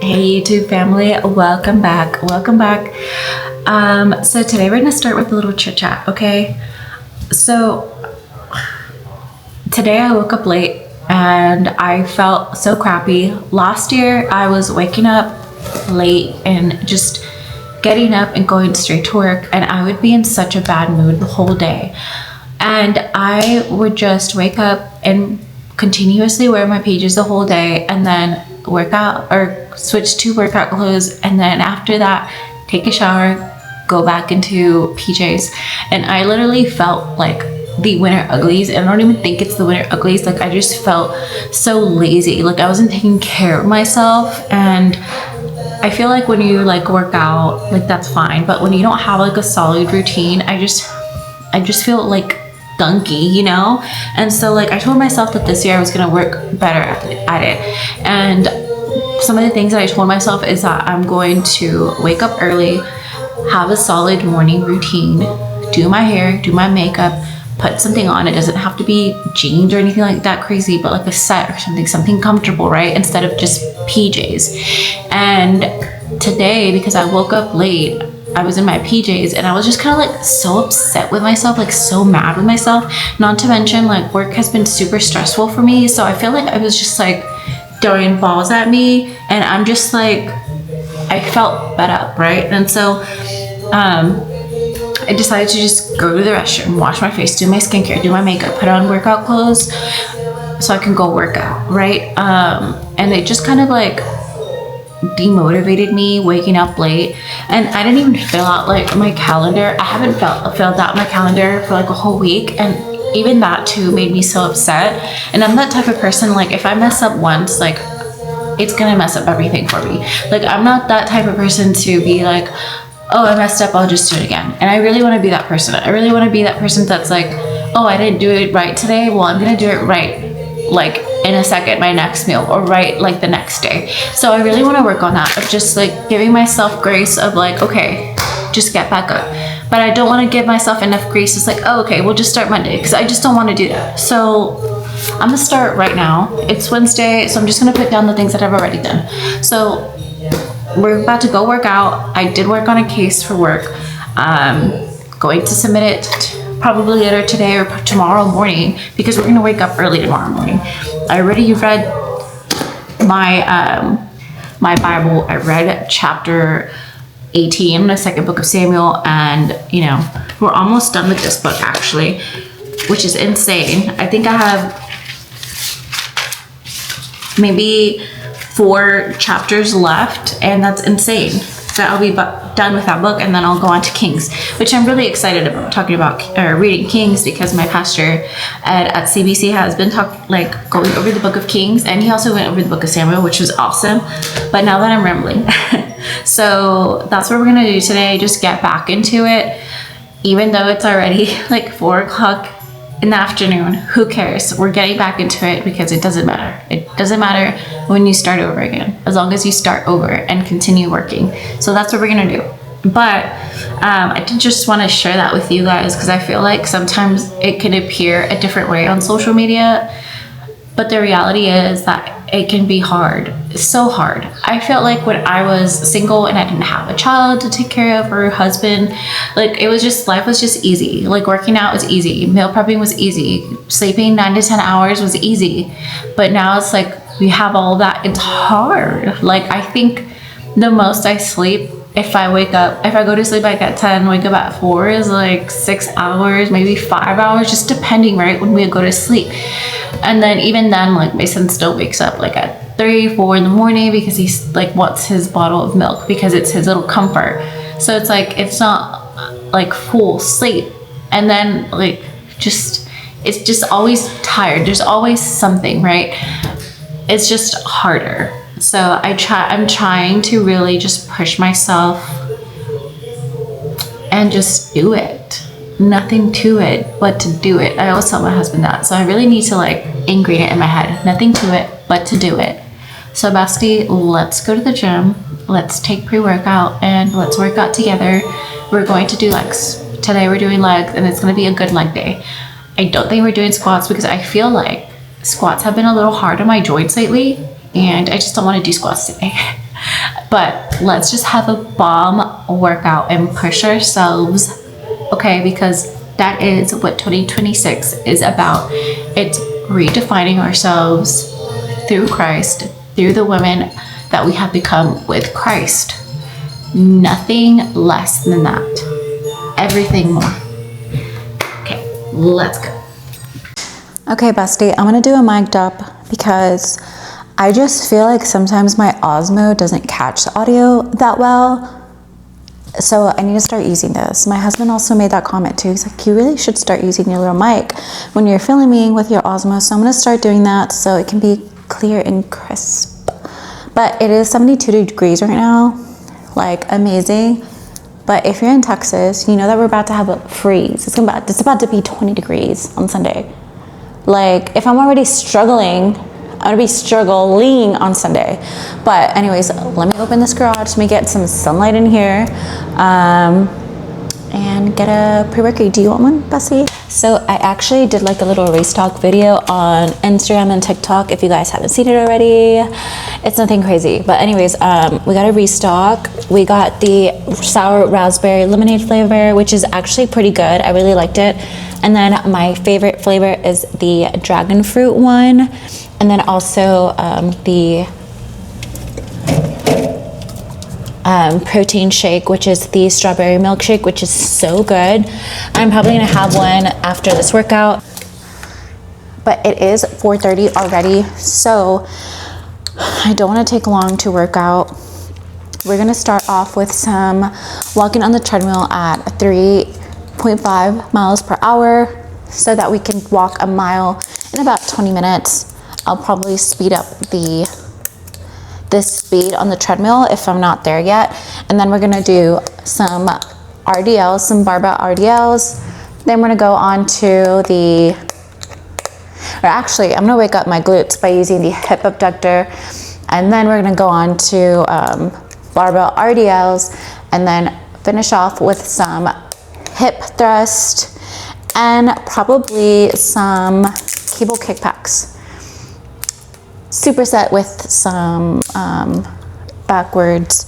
Hey YouTube family, welcome back. So today we're gonna start with a little chit chat, okay? So today I woke up late and I felt so crappy. Last year I was waking up late and just getting up and going straight to work, and I would be in such a bad mood the whole day. And I would just wake up and continuously wear my PJs the whole day, and then work out or switch to workout clothes, and then after that take a shower, go back into PJs. And I literally felt like the winter uglies, and I don't even think it's the winter uglies. Like I just felt so lazy, like I wasn't taking care of myself. And I feel like when you like work out, like that's fine, but when you don't have like a solid routine, I just feel like gunky, you know? And so like I told myself that this year I was gonna work better at it. And some of the things that I told myself is that I'm going to wake up early, have a solid morning routine, do my hair, do my makeup, put something on. It doesn't have to be jeans or anything like that crazy, but like a set or something comfortable, right? Instead of just PJs. And today, because I woke up late, I was in my PJs and I was just kind of like so upset with myself, like so mad with myself. Not to mention like work has been super stressful for me. So I feel like I was just like throwing balls at me, and I'm just like, I felt fed up, right? And so I decided to just go to the restroom, wash my face, do my skincare, do my makeup, put on workout clothes so I can go work out, right? And it just kind of like demotivated me waking up late. And I didn't even fill out like my calendar. I haven't filled out my calendar for like a whole week, and even that too made me so upset. And I'm that type of person, like if I mess up once, like it's gonna mess up everything for me. Like I'm not that type of person to be like, oh, I messed up, I'll just do it again. And I really want to be that person. I really want to be that person that's like, oh, I didn't do it right today, well, I'm gonna do it right like in a second, my next meal, or right like the next day. So I really want to work on that, of just like giving myself grace of like, okay, just get back up. But I don't want to give myself enough grace. It's like, oh, okay, we'll just start Monday, because I just don't want to do that. So I'm gonna start right now. It's Wednesday, so I'm just gonna put down the things that I've already done. So we're about to go work out. I did work on a case for work. Going to submit it probably later today or tomorrow morning, because we're gonna wake up early tomorrow morning. I already read my my Bible. I read chapter 18, the second book of Samuel, and you know, we're almost done with this book actually, which is insane. I think I have maybe 4 chapters left, and that's insane. So I'll be done with that book, and then I'll go on to Kings, which I'm really excited about talking about, reading Kings, because my pastor at CBC has been going over the book of Kings, and he also went over the book of Samuel, which was awesome. But now that I'm rambling, so that's what we're gonna do today. Just get back into it, even though it's already like 4 o'clock in the afternoon. Who cares? We're getting back into it, because it doesn't matter. It doesn't matter when you start over again, as long as you start over and continue working. So that's what we're gonna do. But I did just want to share that with you guys, because I feel like sometimes it can appear a different way on social media, but the reality is that it can be hard. It's so hard. I felt like when I was single and I didn't have a child to take care of, or a husband, like it was just, life was just easy. Like working out was easy, meal prepping was easy, sleeping 9 to 10 hours was easy. But now it's like we have all that. It's hard. Like I think the most I sleep, if I go to sleep like at 10, wake up at 4, is like 6 hours, maybe 5 hours, just depending, right, when we go to sleep. And then even then, like my son still wakes up like at 3, 4 in the morning, because he's like wants his bottle of milk, because it's his little comfort. So it's like, it's not like full sleep. And then like it's just always tired. There's always something, right? It's just harder. So I'm trying to really just push myself and just do it. Nothing to it but to do it. I always tell my husband that. So I really need to like ingrain it in my head. Nothing to it but to do it. So Basti, let's go to the gym. Let's take pre-workout and let's work out together. We're going to do legs. Today we're doing legs, and it's going to be a good leg day. I don't think we're doing squats, because I feel like squats have been a little hard on my joints lately, and I just don't want to do squats today. but let's just have a bomb workout and push ourselves, okay? Because that is what 2026 is about. It's redefining ourselves through Christ, through the women that we have become with Christ. Nothing less than that. Everything more. Okay, let's go. Okay, bestie, I'm gonna do a mic'd up because I just feel like sometimes my Osmo doesn't catch the audio that well. So I need to start using this. My husband also made that comment too. He's like, you really should start using your little mic when you're filming with your Osmo. So I'm gonna start doing that so it can be clear and crisp. But it is 72 degrees right now, like amazing. But if you're in Texas, you know that we're about to have a freeze. It's about to be 20 degrees on Sunday. Like if I'm already struggling, I'm gonna be struggling on Sunday. But anyways, let me open this garage, let me get some sunlight in here, and get a pre-workout. Do you want one, Bessie? So I actually did like a little restock video on Instagram and TikTok. If you guys haven't seen it already, it's nothing crazy. But anyways, we got a restock. We got the sour raspberry lemonade flavor, which is actually pretty good. I really liked it. And then my favorite flavor is the dragon fruit one. And then also the protein shake, which is the strawberry milkshake, which is so good. I'm probably gonna have one after this workout. But it is 4:30 already, so I don't wanna take long to work out. We're gonna start off with some walking on the treadmill at 3.5 miles per hour so that we can walk a mile in about 20 minutes. I'll probably speed up this speed on the treadmill if I'm not there yet. And then we're gonna do some RDLs, some barbell RDLs. Then we're gonna go on to I'm gonna wake up my glutes by using the hip abductor. And then we're gonna go on to barbell RDLs and then finish off with some hip thrust and probably some cable kickbacks. Superset with some backwards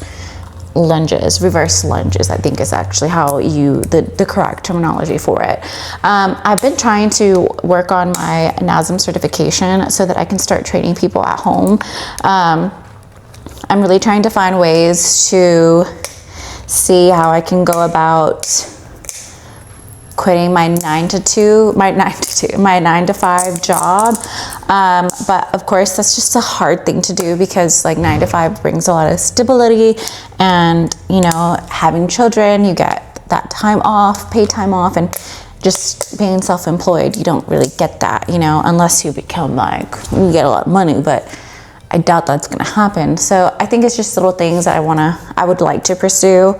lunges, reverse lunges, I think is actually how the correct terminology for it. I've been trying to work on my NASM certification so that I can start training people at home. I'm really trying to find ways to see how I can go about quitting my 9 to 5 job. But of course that's just a hard thing to do because like 9 to 5 brings a lot of stability, and you know, having children, you get that time off, paid time off, and just being self-employed, you don't really get that, you know, unless you become like, you get a lot of money, but I doubt that's gonna happen. So I think it's just little things that I would like to pursue,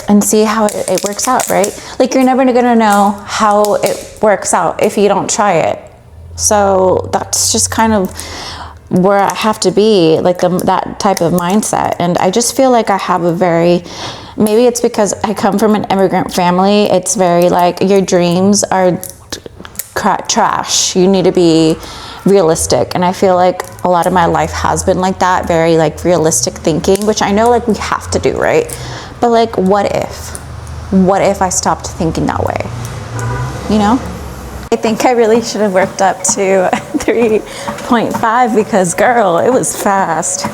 and see how it works out, right? Like you're never gonna know how it works out if you don't try it. So that's just kind of where I have to be, like that type of mindset. And I just feel like I have maybe it's because I come from an immigrant family. It's very like, your dreams are trash. You need to be realistic. And I feel like a lot of my life has been like that, very like realistic thinking, which I know like we have to do, right? But like, what if I stopped thinking that way, you know? I think I really should have worked up to 3.5 because girl, it was fast.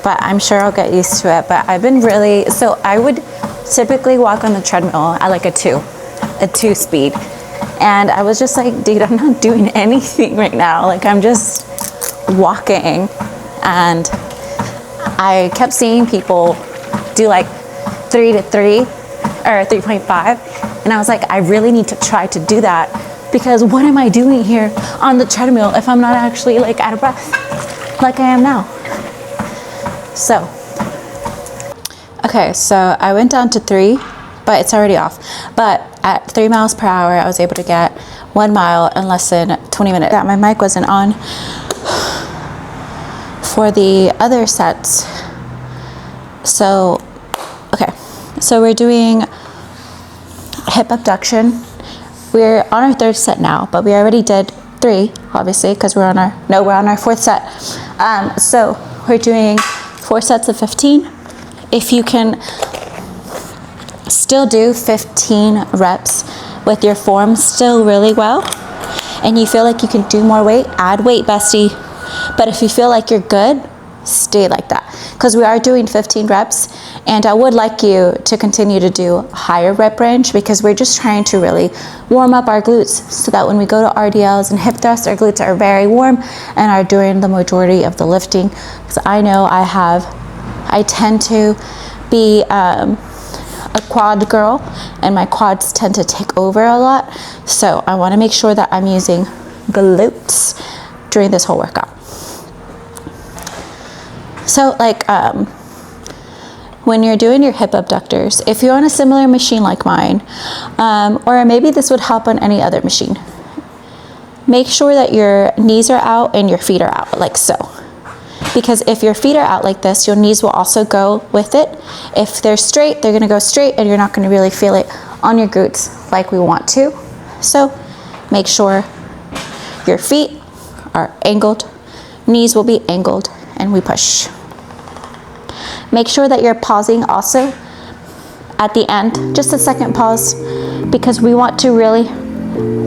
But I'm sure I'll get used to it. But I've been so I would typically walk on the treadmill at like a 2 speed. And I was just like, dude, I'm not doing anything right now. Like I'm just walking. And I kept seeing people do like 3 to 3 or 3.5. And I was like, I really need to try to do that because what am I doing here on the treadmill if I'm not actually like out of breath like I am now? So, okay, so I went down to 3, but it's already off. But at 3 miles per hour, I was able to get 1 mile in less than 20 minutes. Yeah, my mic wasn't on for the other sets. So, okay, so we're doing hip abduction. We're on our 3rd set now, but we already did 3, obviously, because we're on our 4th set. So we're doing 4 sets of 15. If you can still do 15 reps with your form still really well, and you feel like you can do more weight, add weight, bestie. But if you feel like you're good, stay like that, because we are doing 15 reps, and I would like you to continue to do a higher rep range, because we're just trying to really warm up our glutes so that when we go to RDLs and hip thrusts, our glutes are very warm and are doing the majority of the lifting. Because I know I tend to be a quad girl, and my quads tend to take over a lot, so I want to make sure that I'm using glutes during this whole workout. So like when you're doing your hip abductors, if you're on a similar machine like mine, or maybe this would help on any other machine, make sure that your knees are out and your feet are out, like so. Because if your feet are out like this, your knees will also go with it. If they're straight, they're gonna go straight, and you're not gonna really feel it on your glutes like we want to. So make sure your feet are angled, knees will be angled, and we push. Make sure that you're pausing also at the end, just a second pause, because we want to really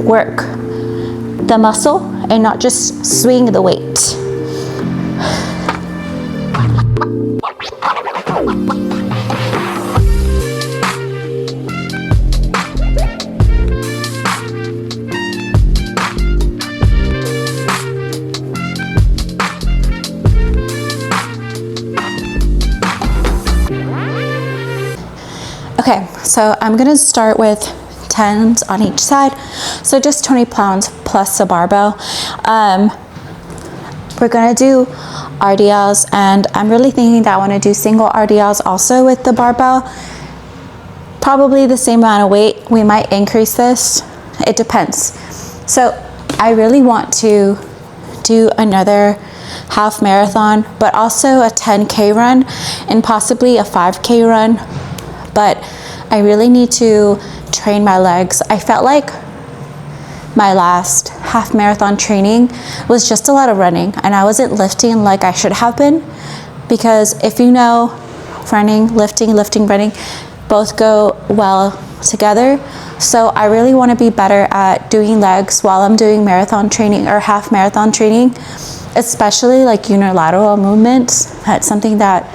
work the muscle and not just swing the weight. Okay, so I'm gonna start with 10s on each side. So just 20 pounds plus a barbell. We're gonna do RDLs, and I'm really thinking that I wanna do single RDLs also with the barbell. Probably the same amount of weight. We might increase this, it depends. So I really want to do another half marathon, but also a 10K run and possibly a 5K run. But I really need to train my legs. I felt like my last half marathon training was just a lot of running, and I wasn't lifting like I should have been, because if you know, running, lifting, running, both go well together. So I really want to be better at doing legs while I'm doing marathon training or half marathon training, especially like unilateral movements. That's something that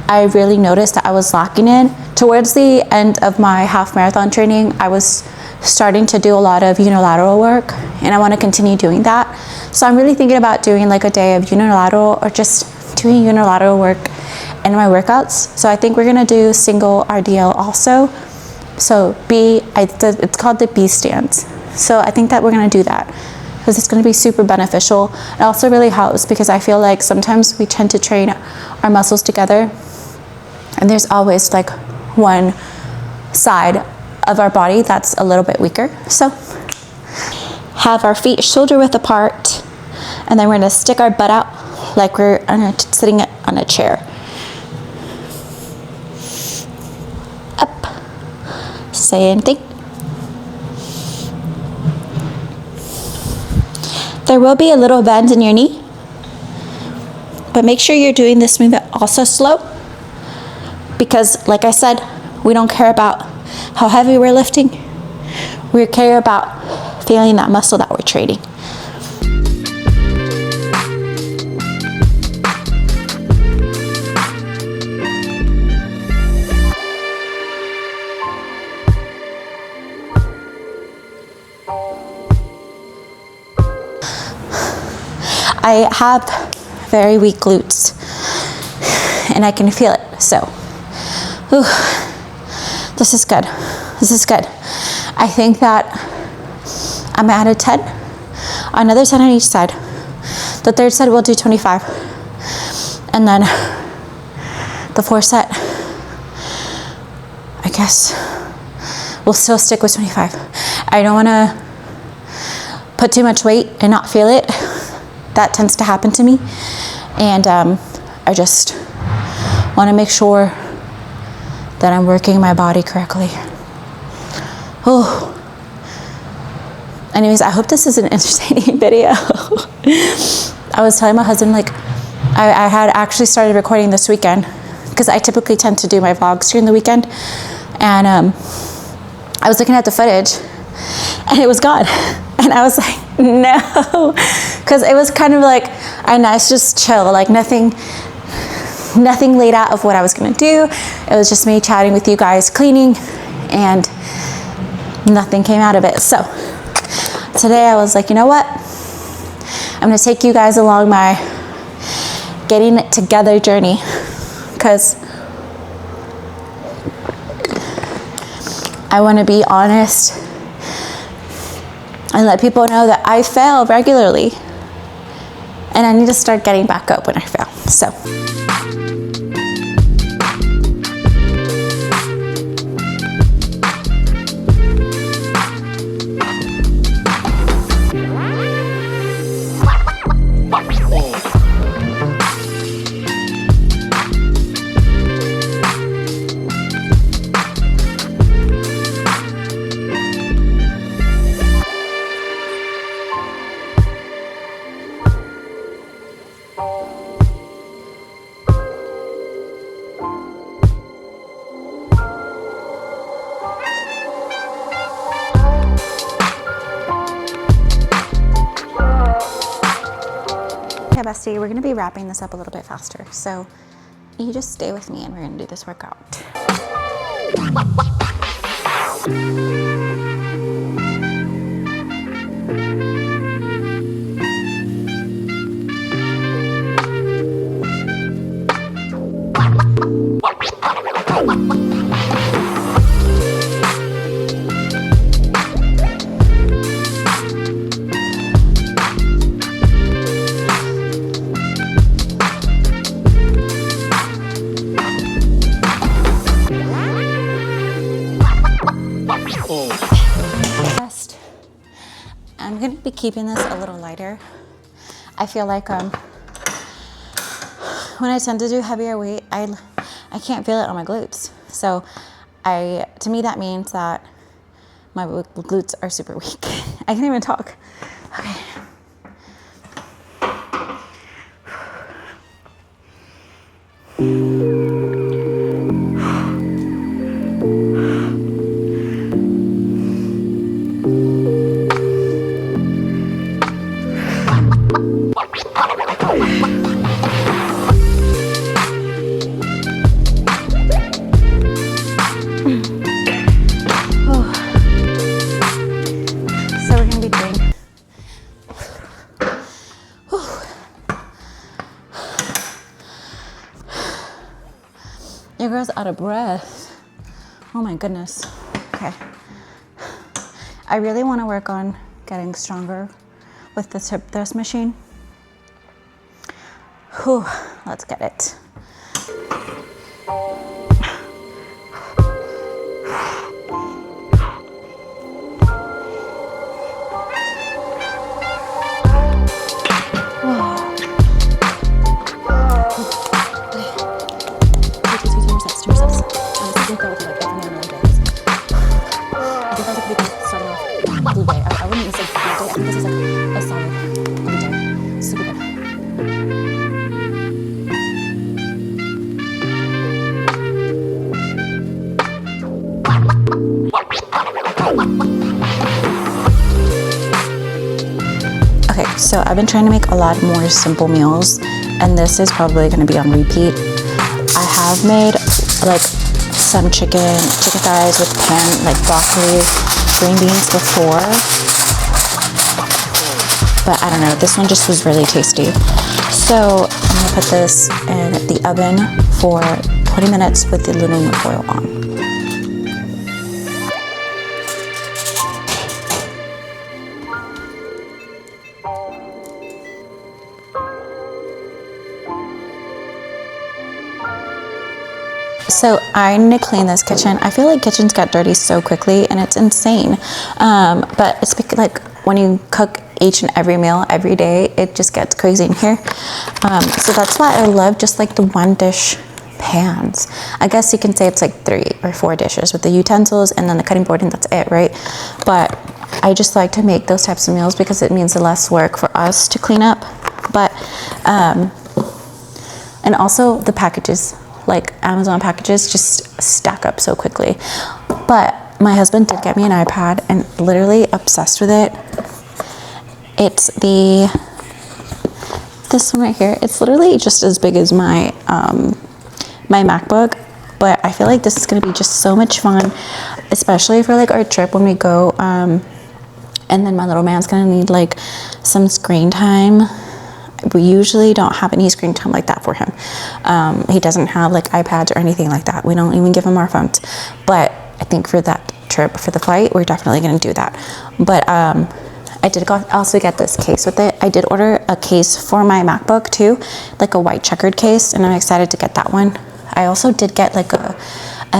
I really noticed that I was lacking in. Towards the end of my half marathon training, I was starting to do a lot of unilateral work, and I want to continue doing that. So I'm really thinking about doing like a day of unilateral, or just doing unilateral work in my workouts. So I think we're gonna do single RDL also. So it's called the B stance. So I think that we're gonna do that, because it's gonna be super beneficial. It also really helps because I feel like sometimes we tend to train our muscles together, and there's always like one side of our body that's a little bit weaker. So have our feet shoulder width apart, and then we're gonna stick our butt out like we're sitting on a chair. Up, same thing. There will be a little bend in your knee, but make sure you're doing this movement also slow, because like I said, we don't care about how heavy we're lifting. We care about feeling that muscle that we're training. I have very weak glutes, and I can feel it, so this is good. This is good. I think that I'm at a 10, another 10 on each side. The third set we'll do 25, and then the fourth set, I guess we'll still stick with 25. I don't want to put too much weight and not feel it. That tends to happen to me, and I just want to make sure that I'm working my body correctly. Oh. Anyways, I hope this is an entertaining video. I was telling my husband, like, I had actually started recording this weekend because I typically tend to do my vlogs during the weekend. And I was looking at the footage and it was gone. And I was like, no, because it was kind of like a nice, just chill, like nothing laid out of what I was gonna do. It was just me chatting with you guys, cleaning, and nothing came out of it. So today I was like, you know what? I'm gonna take you guys along my getting it together journey, because I wanna be honest and let people know that I fail regularly and I need to start getting back up when I fail. So. Yeah, bestie, we're gonna be wrapping this up a little bit faster. So you just stay with me and we're gonna do this workout. I'm gonna be keeping this a little lighter. I feel like when I tend to do heavier weight, I can't feel it on my glutes. So to me that means that my glutes are super weak. I can't even talk. Okay. Your girl's out of breath. Oh my goodness. Okay. I really want to work on getting stronger with the hip thrust machine. Whew, let's get it. Okay, so I've been trying to make a lot more simple meals, and this is probably going to be on repeat. I have made like some chicken thighs with broccoli, green beans before, but I don't know, this one just was really tasty. So I'm gonna put this in the oven for 20 minutes with the aluminum foil on. So I need to clean this kitchen. I feel like kitchens get dirty so quickly and it's insane. But it's like when you cook each and every meal every day, it just gets crazy in here. So that's why I love just like the one dish pans. I guess you can say it's like 3 or 4 dishes with the utensils and then the cutting board, and that's it, right? But I just like to make those types of meals because it means less work for us to clean up. But And also the packages, like Amazon packages, just stack up so quickly. But my husband did get me an iPad and literally obsessed with it. It's this one right here. It's literally just as big as my my MacBook, but I feel like this is gonna be just so much fun, especially for like our trip when we go. And then my little man's gonna need like some screen time. We usually don't have any screen time like that for him. He doesn't have like iPads or anything like that. We don't even give him our phones. But I think for that trip, for the flight, we're definitely gonna do that. But I did also get this case with it. I did order a case for my MacBook too, like a white checkered case, and I'm excited to get that one. I also did get like a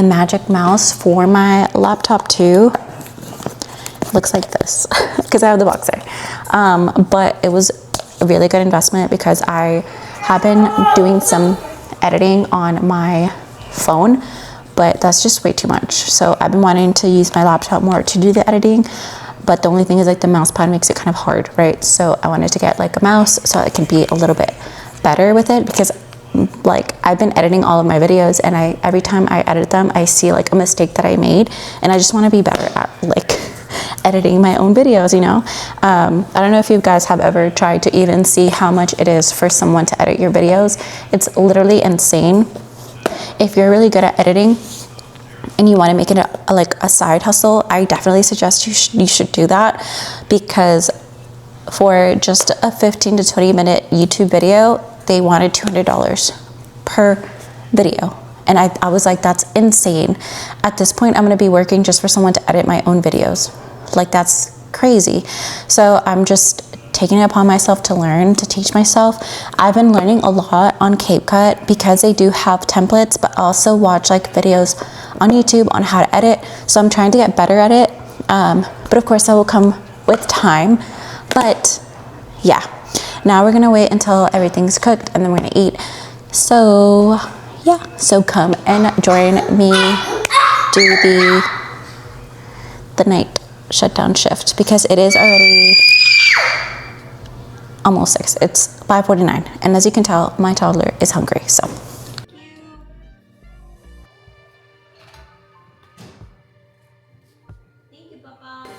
magic mouse for my laptop too. Looks like this because I have the box there. But it was a really good investment because I have been doing some editing on my phone, but that's just way too much. So I've been wanting to use my laptop more to do the editing, but the only thing is like the mouse pad makes it kind of hard, right? So I wanted to get like a mouse so it can be a little bit better with it, because like I've been editing all of my videos, and every time I edit them I see like a mistake that I made, and I just want to be better at like editing my own videos, you know. I don't know if you guys have ever tried to even see how much it is for someone to edit your videos. It's literally insane. If you're really good at editing and you want to make it like a side hustle, I definitely suggest you should do that, because for just a 15 to 20 minute YouTube video, they wanted $200 per video. And I was like, that's insane. At this point, I'm going to be working just for someone to edit my own videos. Like, that's crazy. So I'm just taking it upon myself to learn, to teach myself. I've been learning a lot on CapCut because they do have templates, but also watch like videos on YouTube on how to edit. So I'm trying to get better at it. But of course that will come with time. But yeah, now we're gonna wait until everything's cooked and then we're gonna eat. So yeah, so come and join me do the night shutdown shift, because it is already almost 6. It's 5:49, and as you can tell, my toddler is hungry. So Thank you, Papa.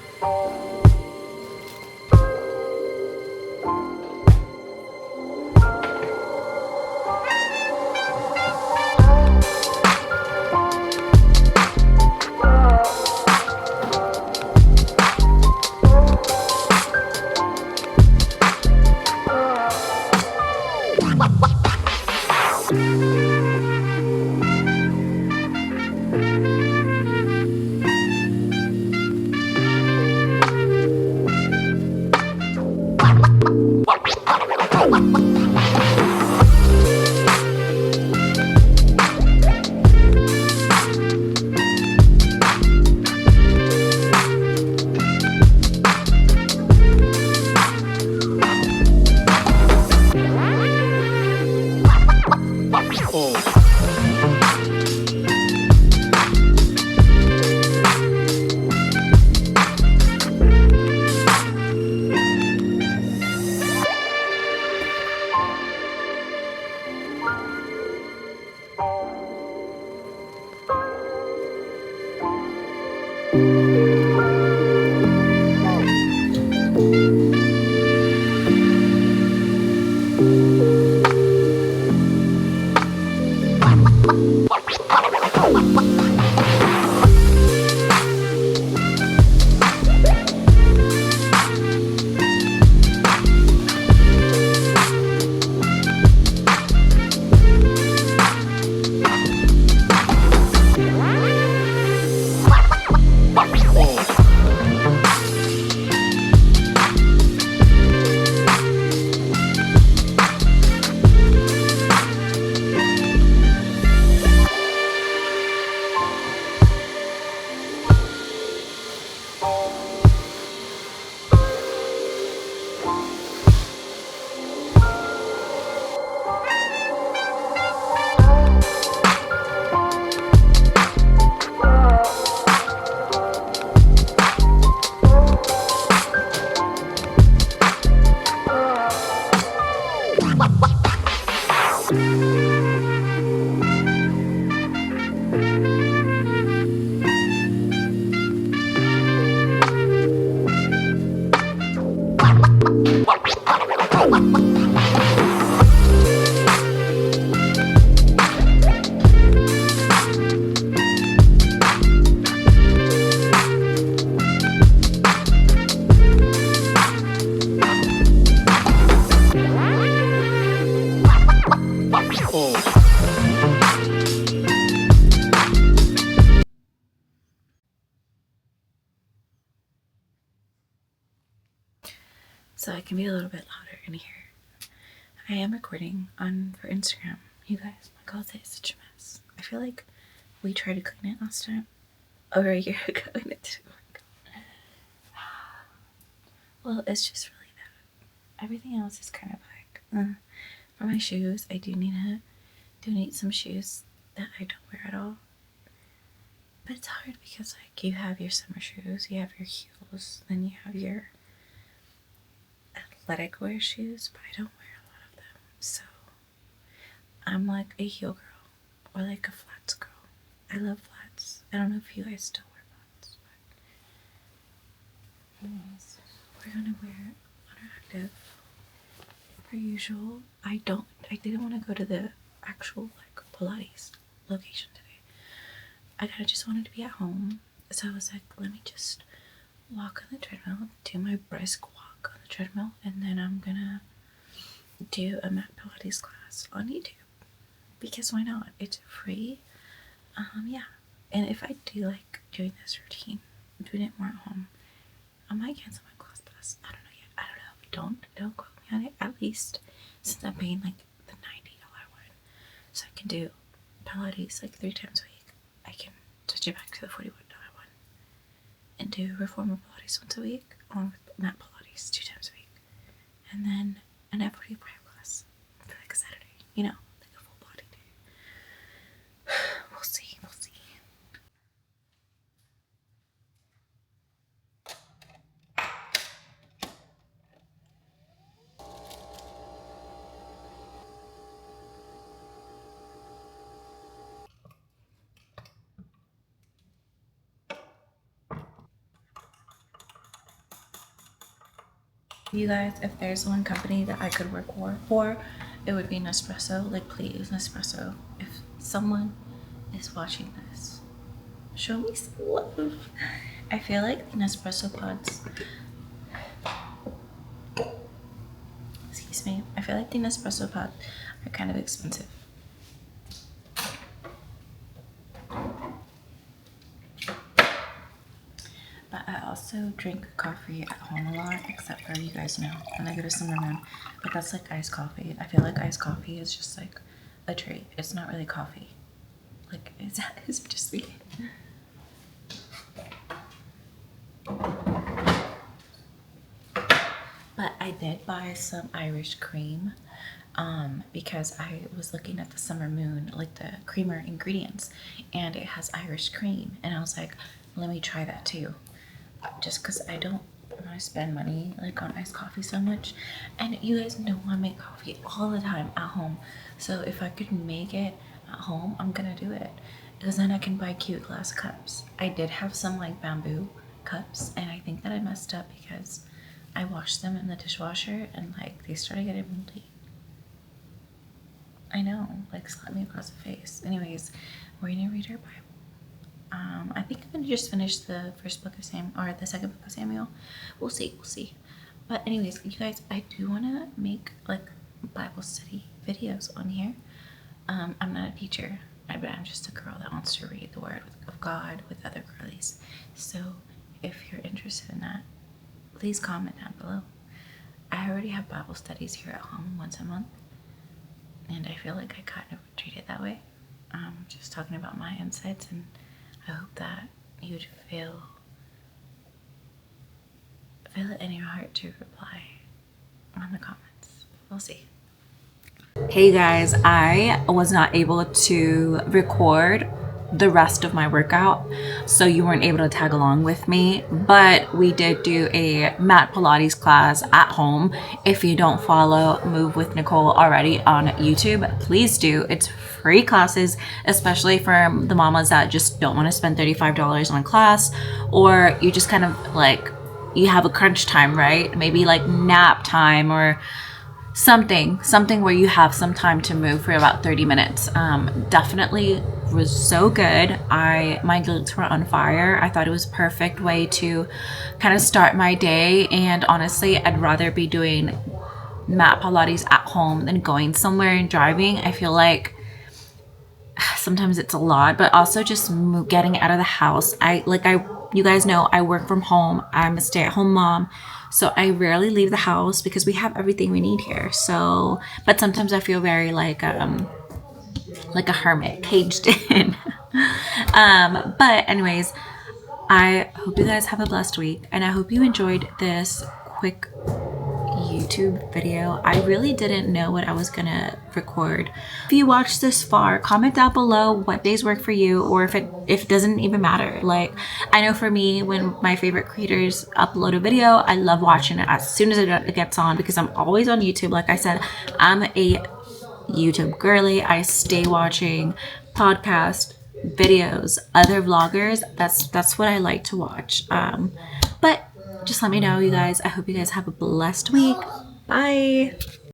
Nicole. So I can be a little bit louder in here. I am recording for Instagram. You guys, my closet is such a mess. I feel like we tried to clean it last time. Over a year ago and it didn't work. Well, it's just really that. Everything else is kind of like, for my shoes, I do need to donate some shoes that I don't wear at all. But it's hard because like you have your summer shoes, you have your heels, then you have your athletic wear shoes, but I don't wear a lot of them. So I'm like a heel girl or like a flats girl. I love flats. I don't know if you guys still wear flats, but anyways, we're gonna wear Interactive per usual. I didn't want to go to the actual like Pilates location today. I kind of just wanted to be at home, so I was like, let me just walk on the treadmill, do my brisk walk on the treadmill, and then I'm gonna do a mat Pilates class on YouTube because why not? It's free. Yeah, and if I do like doing this routine, doing it more at home, I might cancel my class pass. I don't know yet. I don't know. Don't quote me on it. At least since I'm paying like the $90 one, so I can do Pilates like 3 times a week. I can switch it back to the $41 one and do reformer Pilates once a week, along with mat Pilates 2 times a week, and then an F45 class for like a Saturday. You know, like a full body day. We'll see. You guys, if there's one company that I could work for, it would be Nespresso. Like, please, Nespresso. If someone is watching this, show me some love. I feel like the Nespresso pods, excuse me, I feel like the Nespresso pods are kind of expensive. But I also drink coffee at home a lot, except for, you guys know, when I go to Summer Moon. But that's like iced coffee. I feel like iced coffee is just like a treat. It's not really coffee. Like, is it just me? But I did buy some Irish cream because I was looking at the Summer Moon, like the creamer ingredients, and it has Irish cream. And I was like, let me try that too. Just because I don't want to spend money like on iced coffee so much. And you guys know I make coffee all the time at home. So if I could make it at home, I'm gonna do it. Because then I can buy cute glass cups. I did have some like bamboo cups, and I think that I messed up because I washed them in the dishwasher and like they started getting moldy. I know, like slapped me across the face. Anyways, we're gonna read our Bible. I think I'm gonna just finish the first book of Samuel, or the second book of Samuel. We'll see. But anyways, you guys, I do wanna make like Bible study videos on here. I'm not a teacher, but I'm just a girl that wants to read the Word of God with other girlies. So if you're interested in that, please comment down below. I already have Bible studies here at home once a month, and I feel like I kind of treat it that way. Just talking about my insights, and I hope that you'd feel it in your heart to reply on the comments. We'll see. Hey guys, I was not able to record the rest of my workout, so you weren't able to tag along with me, but we did do a mat Pilates class at home. If you don't follow Move with Nicole already on YouTube, please do. It's free classes, especially for the mamas that just don't want to spend $35 on a class, or you just kind of like, you have a crunch time, right? Maybe like nap time or something where you have some time to move for about 30 minutes. Definitely was so good. My glutes were on fire. I thought it was a perfect way to kind of start my day, and honestly, I'd rather be doing mat Pilates at home than going somewhere and driving. I feel like sometimes it's a lot, but also just getting out of the house. You guys know I work from home. I'm a stay-at-home mom. So I rarely leave the house because we have everything we need here. So, but sometimes I feel very like a hermit caged in. But anyways, I hope you guys have a blessed week, and I hope you enjoyed this quick YouTube video. I really didn't know what I was gonna record. If you watched this far, comment down below what days work for you, or if it doesn't even matter. Like, I know for me, when my favorite creators upload a video, I love watching it as soon as it gets on, because I'm always on YouTube. Like I said, I'm a YouTube girly. I stay watching podcasts, videos, other vloggers. That's what I like to watch. But just let me know, you guys. I hope you guys have a blessed week. Bye.